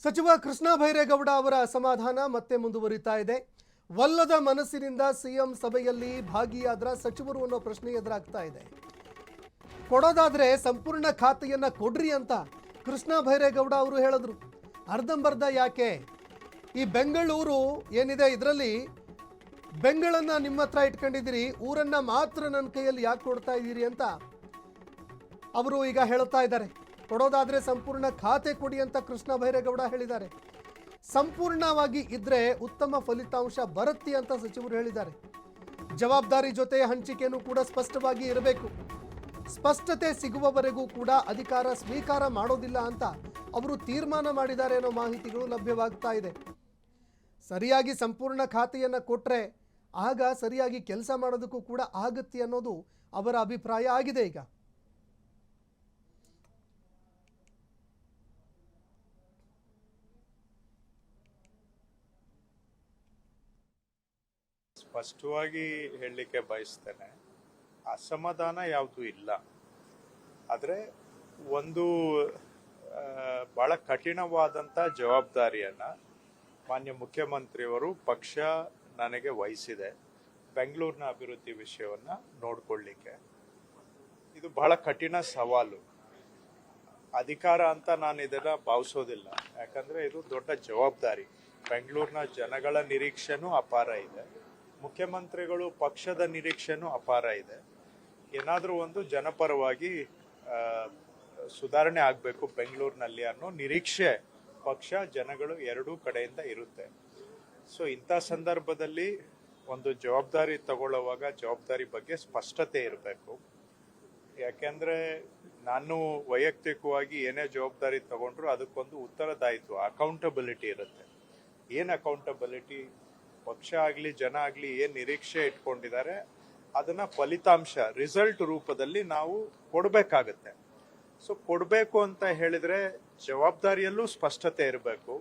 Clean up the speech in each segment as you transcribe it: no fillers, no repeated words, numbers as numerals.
ಸಚಿವ ಕೃಷ್ಣ ಬೈರೇಗೌಡ ಅವರ ಅಸಮಾಧಾನ ಮತ್ತೆ ಮುಂದುವರಿತಾ ಇದೆ. ವಲ್ಲದ ಮನಸ್ಸಿನಿಂದ ಸಿಎಂ ಸಭೆಯಲ್ಲಿ ಭಾಗಿಯಾದ್ರ ಸಚಿವರು ಅನ್ನೋ ಪ್ರಶ್ನೆ ಎದುರಾಗ್ತಾ ಇದೆ. ಕೊಡೋದಾದ್ರೆ ಸಂಪೂರ್ಣ ಖಾತೆಯನ್ನ ಕೊಡ್ರಿ ಅಂತ ಕೃಷ್ಣ ಬೈರೇಗೌಡ ಅವರು ಹೇಳಿದ್ರು. ಅರ್ಧಂಬರ್ಧ ಯಾಕೆ? ಈ ಬೆಂಗಳೂರು ಏನಿದೆ ಇದರಲ್ಲಿ ಬೆಂಗಳನ್ನ ನಿಮ್ಮ ಹತ್ರ ಇಟ್ಕೊಂಡಿದ್ದೀರಿ, ಊರನ್ನ ಮಾತ್ರ ನನ್ನ ಕೈಯಲ್ಲಿ ಯಾಕೆ ಕೊಡ್ತಾ ಇದ್ದೀರಿ ಅಂತ ಅವರು ಈಗ ಹೇಳ್ತಾ ಇದ್ದಾರೆ. ಕೊಡೋದಾದ್ರೆ ಸಂಪೂರ್ಣ ಖಾತೆ ಕೊಡಿ ಅಂತ ಕೃಷ್ಣ ಬೈರೇಗೌಡ ಹೇಳಿದ್ದಾರೆ. ಸಂಪೂರ್ಣವಾಗಿ ಇದ್ರೆ ಉತ್ತಮ ಫಲಿತಾಂಶ ಬರುತ್ತೆ ಅಂತ ಸಚಿವರು ಹೇಳಿದ್ದಾರೆ. ಜವಾಬ್ದಾರಿ ಜೊತೆ ಹಂಚಿಕೆನೂ ಕೂಡ ಸ್ಪಷ್ಟವಾಗಿ ಇರಬೇಕು. ಸ್ಪಷ್ಟತೆ ಸಿಗುವವರೆಗೂ ಕೂಡ ಅಧಿಕಾರ ಸ್ವೀಕಾರ ಮಾಡೋದಿಲ್ಲ ಅಂತ ಅವರು ತೀರ್ಮಾನ ಮಾಡಿದ್ದಾರೆ ಅನ್ನೋ ಮಾಹಿತಿಗಳು ಲಭ್ಯವಾಗ್ತಾ ಇದೆ. ಸರಿಯಾಗಿ ಸಂಪೂರ್ಣ ಖಾತೆಯನ್ನ ಕೊಟ್ರೆ ಆಗ ಸರಿಯಾಗಿ ಕೆಲಸ ಮಾಡೋದಕ್ಕೂ ಕೂಡ ಆಗುತ್ತೆ ಅನ್ನೋದು ಅವರ ಅಭಿಪ್ರಾಯ ಆಗಿದೆ. ಈಗ ಸ್ಪಷ್ಟವಾಗಿ ಹೇಳಲಿಕ್ಕೆ ಬಯಸ್ತೇನೆ, ಅಸಮಾಧಾನ ಯಾವುದು ಇಲ್ಲ. ಆದರೆ ಒಂದು ಬಹಳ ಕಠಿಣವಾದಂಥ ಜವಾಬ್ದಾರಿಯನ್ನ ಮಾನ್ಯ ಮುಖ್ಯಮಂತ್ರಿಯವರು ಪಕ್ಷ ನನಗೆ ವಹಿಸಿದೆ. ಬೆಂಗಳೂರಿನ ಅಭಿವೃದ್ಧಿ ವಿಷಯವನ್ನ ನೋಡ್ಕೊಳ್ಳಿಕ್ಕೆ ಇದು ಬಹಳ ಕಠಿಣ ಸವಾಲು. ಅಧಿಕಾರ ಅಂತ ನಾನು ಇದನ್ನ ಭಾವಿಸೋದಿಲ್ಲ, ಯಾಕಂದ್ರೆ ಇದು ದೊಡ್ಡ ಜವಾಬ್ದಾರಿ. ಬೆಂಗಳೂರಿನ ಜನಗಳ ನಿರೀಕ್ಷೆನೂ ಅಪಾರ ಇದೆ, ಮುಖ್ಯಮಂತ್ರಿಗಳು ಪಕ್ಷದ ನಿರೀಕ್ಷೆನೂ ಅಪಾರ ಇದೆ. ಏನಾದರೂ ಒಂದು ಜನಪರವಾಗಿ ಸುಧಾರಣೆ ಆಗಬೇಕು ಬೆಂಗಳೂರಿನಲ್ಲಿ ಅನ್ನೋ ನಿರೀಕ್ಷೆ ಪಕ್ಷ ಜನಗಳು ಎರಡೂ ಕಡೆಯಿಂದ ಇರುತ್ತೆ. ಸೊ ಇಂಥ ಸಂದರ್ಭದಲ್ಲಿ ಒಂದು ಜವಾಬ್ದಾರಿ ತಗೊಳ್ಳುವಾಗ ಜವಾಬ್ದಾರಿ ಬಗ್ಗೆ ಸ್ಪಷ್ಟತೆ ಇರಬೇಕು. ಯಾಕೆಂದ್ರೆ ನಾನು ವೈಯಕ್ತಿಕವಾಗಿ ಏನೇ ಜವಾಬ್ದಾರಿ ತಗೊಂಡ್ರು ಅದಕ್ಕೊಂದು ಉತ್ತರದಾಯಿತ್ವ, ಅಕೌಂಟಬಿಲಿಟಿ ಇರುತ್ತೆ. ಏನು ಅಕೌಂಟಬಿಲಿಟಿ? ಪಕ್ಷ ಆಗಲಿ ಜನ ಆಗಲಿ ಏನು ನಿರೀಕ್ಷೆ ಇಟ್ಕೊಂಡಿದ್ದಾರೆ ಅದನ್ನ ಫಲಿತಾಂಶ ರಿಸಲ್ಟ್ ರೂಪದಲ್ಲಿ ನಾವು ಕೊಡಬೇಕಾಗತ್ತೆ. ಸೊ ಕೊಡಬೇಕು ಅಂತ ಹೇಳಿದ್ರೆ ಜವಾಬ್ದಾರಿಯಲ್ಲೂ ಸ್ಪಷ್ಟತೆ ಇರಬೇಕು.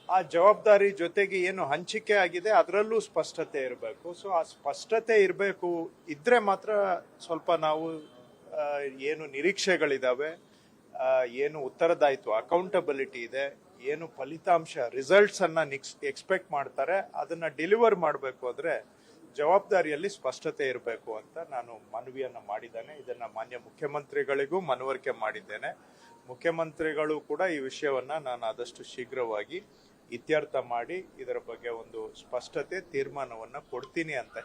ಆ ಜವಾಬ್ದಾರಿ ಜೊತೆಗೆ ಏನು ಹಂಚಿಕೆ ಆಗಿದೆ ಅದರಲ್ಲೂ ಸ್ಪಷ್ಟತೆ ಇರಬೇಕು. ಸೊ ಆ ಸ್ಪಷ್ಟತೆ ಇರಬೇಕು. ಇದ್ರೆ ಮಾತ್ರ ಸ್ವಲ್ಪ ನಾವು ಏನು ನಿರೀಕ್ಷೆಗಳಿದಾವೆ, ಏನು ಉತ್ತರದಾಯಿತ್ವ ಅಕೌಂಟಬಿಲಿಟಿ ಇದೆ, ಏನು ಫಲಿತಾಂಶ ರಿಸಲ್ಟ್ಸ್ ಅನ್ನ ಎಕ್ಸ್ಪೆಕ್ಟ್ ಮಾಡ್ತಾರೆ ಅದನ್ನ ಡೆಲಿವರ್ ಮಾಡಬೇಕು ಅಂದ್ರೆ ಜವಾಬ್ದಾರಿಯಲ್ಲಿ ಸ್ಪಷ್ಟತೆ ಇರಬೇಕು ಅಂತ ನಾನು ಮನವಿಯನ್ನ ಮಾಡಿದ್ದೇನೆ. ಇದನ್ನ ಮಾನ್ಯ ಮುಖ್ಯಮಂತ್ರಿಗಳಿಗೂ ಮನವರಿಕೆ ಮಾಡಿದ್ದೇನೆ. ಮುಖ್ಯಮಂತ್ರಿಗಳು ಕೂಡ ಈ ವಿಷಯವನ್ನ ನಾನು ಆದಷ್ಟು ಶೀಘ್ರವಾಗಿ ಇತ್ಯರ್ಥ ಮಾಡಿ ಇದರ ಬಗ್ಗೆ ಒಂದು ಸ್ಪಷ್ಟತೆ ತೀರ್ಮಾನವನ್ನ ಕೊಡ್ತೀನಿ ಅಂತ